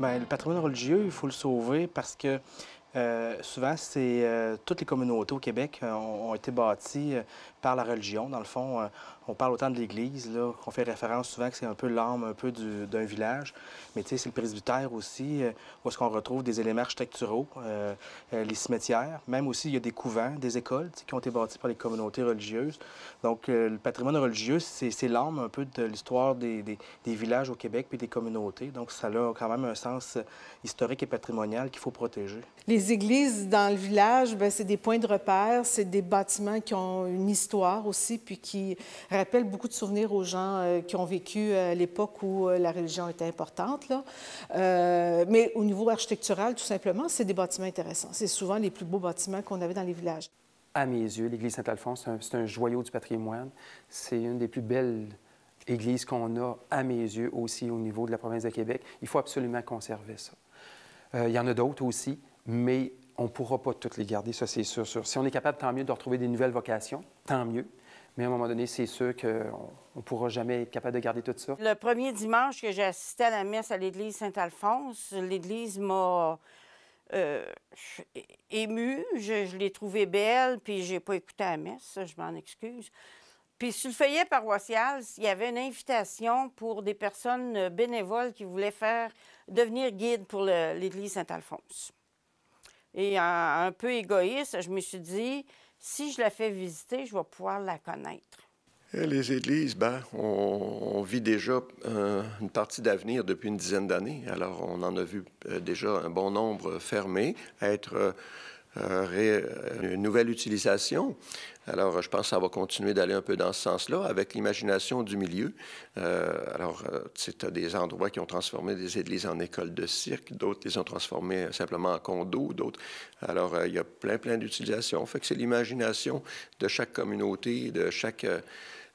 Bien, le patrimoine religieux, il faut le sauver parce que souvent, toutes les communautés au Québec ont été bâties par la religion. Dans le fond, on parle autant de l'Église, là, qu'on fait référence souvent que c'est un peu l'âme un peu d'un village. Mais tu sais, c'est le presbytère aussi, où est-ce qu'on retrouve des éléments architecturaux, les cimetières. Même aussi, il y a des couvents, des écoles qui ont été bâtis par les communautés religieuses. Donc, le patrimoine religieux, c'est l'âme un peu de l'histoire des villages au Québec puis des communautés. Donc, ça a quand même un sens historique et patrimonial qu'il faut protéger. Les églises dans le village, bien, c'est des points de repère, c'est des bâtiments qui ont une histoire aussi, puis qui rappellent beaucoup de souvenirs aux gens qui ont vécu à l'époque où la religion était importante, là. Mais au niveau architectural, tout simplement, c'est des bâtiments intéressants. C'est souvent les plus beaux bâtiments qu'on avait dans les villages. À mes yeux, l'église Saint-Alphonse, c'est un joyau du patrimoine. C'est une des plus belles églises qu'on a, à mes yeux, aussi au niveau de la province de Québec. Il faut absolument conserver ça. Il y en a d'autres aussi, mais on ne pourra pas toutes les garder, ça c'est sûr. Si on est capable, tant mieux, de retrouver des nouvelles vocations, tant mieux. Mais à un moment donné, c'est sûr qu'on ne pourra jamais être capable de garder tout ça. Le premier dimanche que j'ai assisté à la messe à l'église Saint-Alphonse, l'église m'a émue. Je l'ai trouvée belle, puis j'ai pas écouté la messe, je m'en excuse. Puis sur le feuillet paroissial, il y avait une invitation pour des personnes bénévoles qui voulaient devenir guides pour l'église Saint-Alphonse. Et un peu égoïste, je me suis dit, si je la fais visiter, je vais pouvoir la connaître. Les églises, bien, on vit déjà une partie d'avenir depuis une dizaine d'années. Alors, on en a vu déjà un bon nombre fermés, être une nouvelle utilisation. Alors, je pense que ça va continuer d'aller un peu dans ce sens-là, avec l'imagination du milieu. Tu as des endroits qui ont transformé des églises en écoles de cirque, d'autres les ont transformées simplement en condos, d'autres. Alors, il y a plein d'utilisations. Fait que c'est l'imagination de chaque communauté, de chaque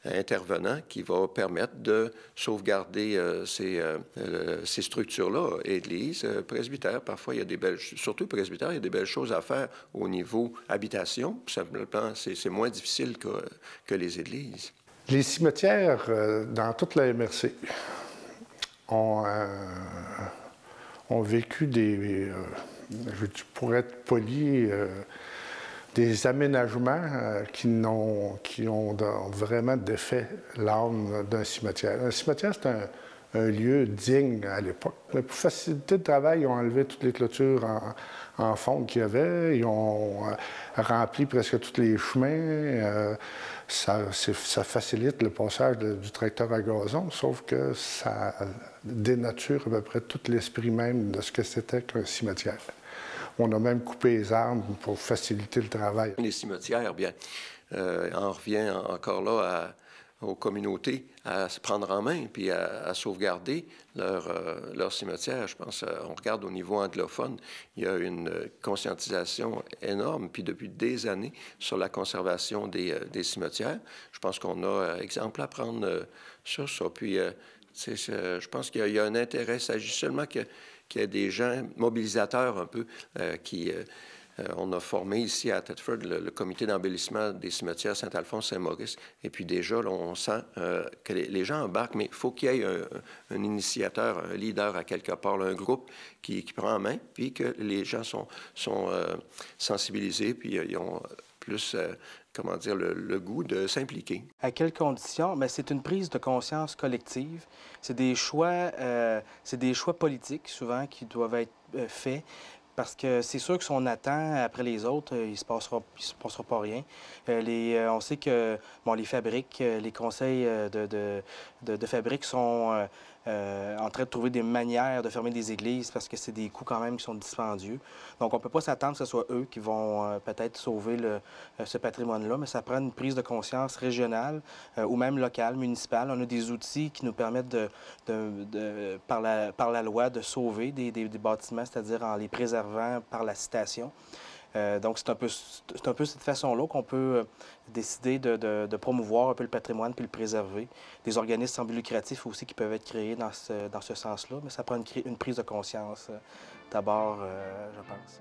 intervenant qui va permettre de sauvegarder ces structures-là. Église, presbytère, parfois, il y a des belles... Surtout presbytère, il y a des belles choses à faire au niveau habitation. Simplement, c'est moins difficile que les églises. Les cimetières dans toute la MRC ont vécu des... pour être poli... des aménagements qui ont vraiment défait l'âme d'un cimetière. Un cimetière, c'est un lieu digne à l'époque. Pour faciliter le travail, ils ont enlevé toutes les clôtures en fonte qu'il y avait. Ils ont rempli presque tous les chemins. Ça facilite le passage du tracteur à gazon, sauf que ça dénature à peu près tout l'esprit même de ce que c'était qu'un cimetière. On a même coupé les arbres pour faciliter le travail. Les cimetières, bien, on revient encore là aux communautés à se prendre en main puis à sauvegarder leur cimetière. Je pense, on regarde au niveau anglophone, il y a une conscientisation énorme, puis depuis des années, sur la conservation des cimetières. Je pense qu'on a exemple à prendre sur ça. Puis, je pense qu'il y a un intérêt. Il s'agit seulement qu'il y a des gens mobilisateurs un peu on a formé ici à Thetford le comité d'embellissement des cimetières Saint-Alphonse-Saint-Maurice. Et puis déjà, là, on sent que les gens embarquent, mais il faut qu'il y ait un initiateur, un leader à quelque part, là, un groupe qui prend en main, puis que les gens sont sensibilisés, puis ils ont plus... comment dire, le goût de s'impliquer. À quelles conditions? Bien, c'est une prise de conscience collective. C'est des choix politiques, souvent, qui doivent être faits. Parce que c'est sûr que si on attend après les autres, il ne se passera pas rien. On sait que les fabriques, les conseils de fabriques sont en train de trouver des manières de fermer des églises parce que c'est des coûts quand même qui sont dispendieux. Donc on ne peut pas s'attendre que ce soit eux qui vont peut-être sauver ce patrimoine-là, mais ça prend une prise de conscience régionale ou même locale, municipale. On a des outils qui nous permettent par la loi de sauver des bâtiments, c'est-à-dire en les préservant par la citation. Donc, c'est un peu cette façon-là qu'on peut décider de promouvoir un peu le patrimoine puis le préserver. Des organismes sans but lucratif aussi qui peuvent être créés dans ce sens-là, mais ça prend une prise de conscience d'abord, je pense.